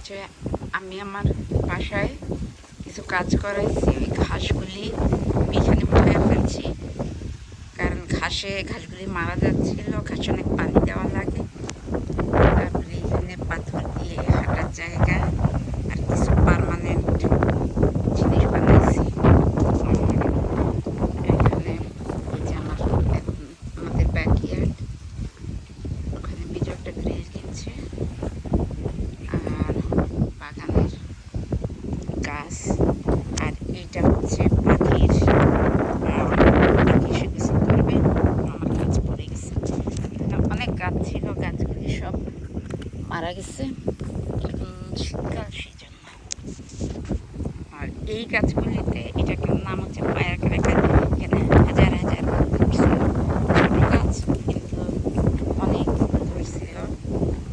যে আমি আমার বাসায় কিছু কাজ করাইছি, ওই ঘাসগুলি এখানে উঠায় ফেলছি, কারণ ঘাসগুলি মারা যাচ্ছিল। ঘাসে অনেক পানি দেওয়া লাগে। তারপরে এখানে পাথর দিয়ে হাঁটার জায়গা আর কিছু পার্মানেন্ট জিনিস বানাইছি। এখানে এই যে আমাদের ব্যাকইয়ার্ড, ওখানে বিজয় একটা গ্রিল কিনছে, আর বাগানের গাছ, আর এইটা হচ্ছে পাখির পাখি কিছু করবে। আমার গাছ পড়ে গেছে। এখানে অনেক গাছ ছিল, গাছগুলি সব মারা গেছে। এখন শীতকাল, সেই জন্য। আর এই গাছগুলিতে এটাকে নাম হচ্ছে ফায়ার ক্র্যাকার। এখানে হাজার হাজার ছোট গাছ, কিন্তু অনেক ধরছিল।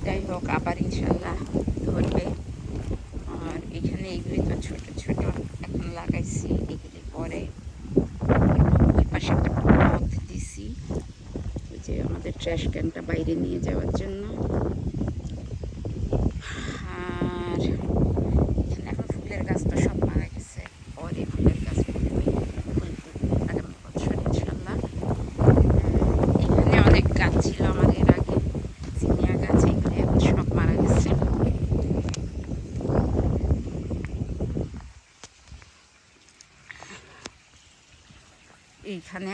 যাই হোক, আবার ইনশাল্লাহ ধরবে। আর এখানে এইগুলি তো ছোট ছোট এখন লাগাইছি, এগুলি পরে। ওই পাশে একটা পথ দিছি, ওই যে আমাদের ট্র্যাশ ক্যানটা বাইরে নিয়ে যাওয়ার জন্য। আর এখানে এখন ফুলের গাছ তো সব মারা গেছে, পরে ফুলের গাছ ফুলবে, আগামী বছর ইনশাল্লাহ। এখানে অনেক গাছ ছিল আমার এর আগে, জিনিয়া গাছ, এগুলি এখন সব মারা গেছে। এইখানে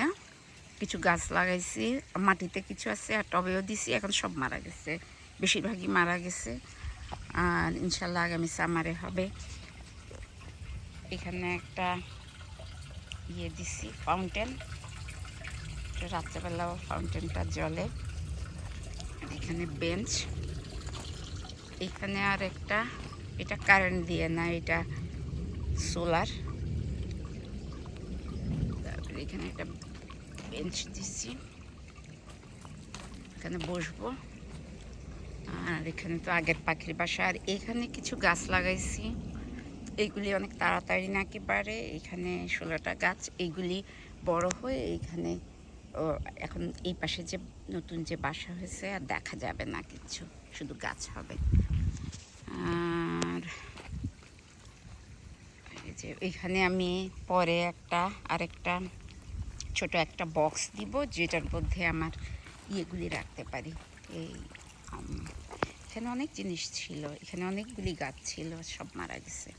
কিছু গাছ লাগাইছি, মাটিতে কিছু আছে, আর টবেও দিছি, এখন সব মারা গেছে, বেশিরভাগই মারা গেছে। আর ইনশাল্লাহ আগামী সামারে হবে। এখানে একটা দিছি ফাউন্টেন, রাত্রেবেলা ফাউন্টেনটা জ্বলে। এখানে বেঞ্চ, এখানে আর একটা, এটা কারেন্ট দিয়ে না, এটা সোলার। তারপরে এখানে একটা বেঞ্চ দিচ্ছি, এখানে বসবো। আর এখানে তো আগের পাখির বাসা। আর এখানে কিছু গাছ লাগাইছি, এইগুলি অনেক তাড়াতাড়ি নাকি বাড়ে। এখানে 16টা গাছ, এইগুলি বড় হয়ে এইখানে এখন এই পাশে যে নতুন যে বাসা হয়েছে আর দেখা যাবে না কিছু, শুধু গাছ হবে। আর এই যে এইখানে আমি পরে আরেকটা ছোট একটা বক্স দিব, যেটার মধ্যে আমার ইয়েগুলি রাখতে পারি। এই এখানে অনেক জিনিস ছিল, এখানে অনেকগুলি গাছ ছিল, সব মারা গেছে।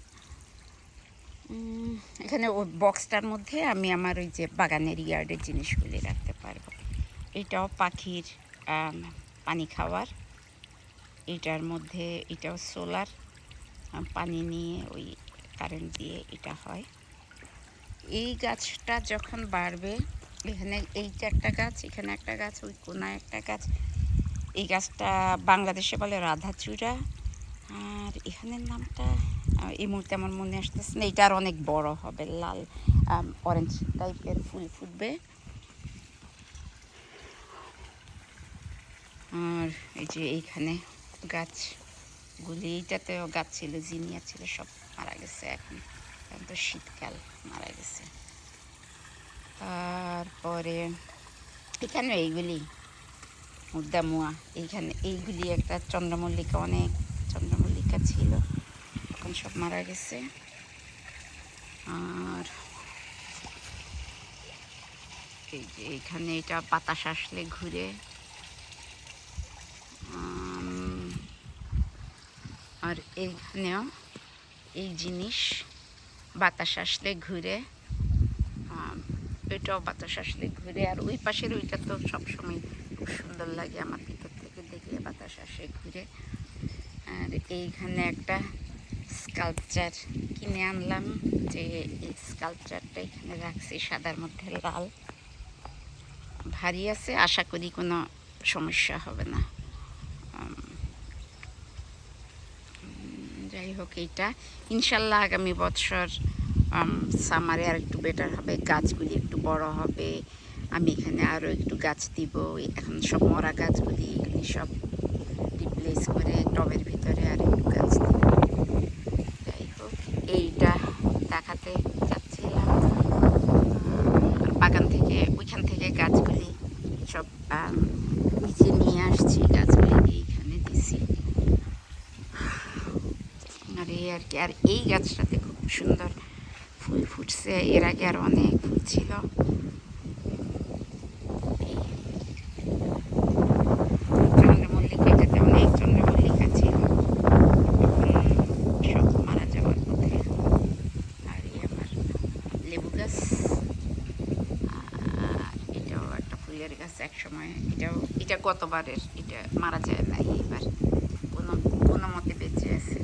এখানে ওই বক্সটার মধ্যে আমি আমার ওই যে বাগানের ইয়ার্ডের জিনিসগুলি রাখতে পারবো। এটাও পাখির পানি খাওয়ার, এটার মধ্যে এটাও সোলার, পানি নিয়ে ওই কারেন্ট দিয়ে এটা হয়। এই গাছটা যখন বাড়বে, এখানে এইটা একটা গাছ, এখানে একটা গাছ, ওই কোনায় একটা গাছ। এই গাছটা বাংলাদেশে বলে রাধাচূড়া, আর এখানের নামটা এই মুহূর্তে আমার মনে আসতেছে না। এটা আর অনেক বড় হবে, লাল অরেঞ্জ টাইপের ফুল ফুটবে। আর এই যে এইখানে গাছগুলি, এইটাতেও গাছ ছিল, জিনিয়া ছিল, সব মারা গেছে। এখন তো শীতকাল, মারা গেছে। তারপরে এখানে এইগুলি মুদ্দামুয়া, এইগুলি একটা চন্দ্রমল্লিকা, অনেক চন্দ্রমল্লিকা ছিল, এখন সব মারা গেছে। আর এই যে এইখানে এটা বাতাস আসলে ঘুরে। আর এইখানেও এই জিনিস বাতাস আসলে ঘুরে, এটাও বাতাস আসলে ঘুরে। আর ওই পাশের ওইটা তো সবসময় খুব সুন্দর লাগে আমার, ভিতর থেকে দেখলে বাতাস আসে ঘুরে। আর এইখানে একটা স্কাল্পচার কিনে আনলাম, যে এই স্কাল্পচারটা এখানে রাখছি, সাদার মধ্যে লাল, ভারী আছে, আশা করি কোনো সমস্যা হবে না। যাই হোক, এইটা ইনশাল্লাহ আগামী বছর সামারে আর একটু বেটার হবে, গাছগুলি একটু বড় হবে। আমি এখানে আরও একটু গাছ দিব। এখন সব মরা গাছগুলি এগুলি সব রিপ্লেস করে টবের ভিতরে আর একটু গাছ দিব। যাই হোক, এইটা দেখাতে চাচ্ছিলাম। বাগান থেকে, ওইখান থেকে গাছগুলি সব নিচে নিয়ে আসছি, গাছগুলি এইখানে দিছি। আর এই আর কি। আর এই গাছটাতে খুব সুন্দর ফুল ফুটছে, এর আগে আর অনেক ফুল ছিল। চন্দ্রমল্লিকা, এটাতে অনেক চন্দ্রমল্লিকা ছিল, সব মারা যাওয়ার পথে। আর এই আমার লেবু গাছ, এটাও একটা ফুলের গাছ এক সময়, এটা গতবারের, এটা মারা যায় নাই, এবার কোনো কোনো মতে বেঁচে আছে।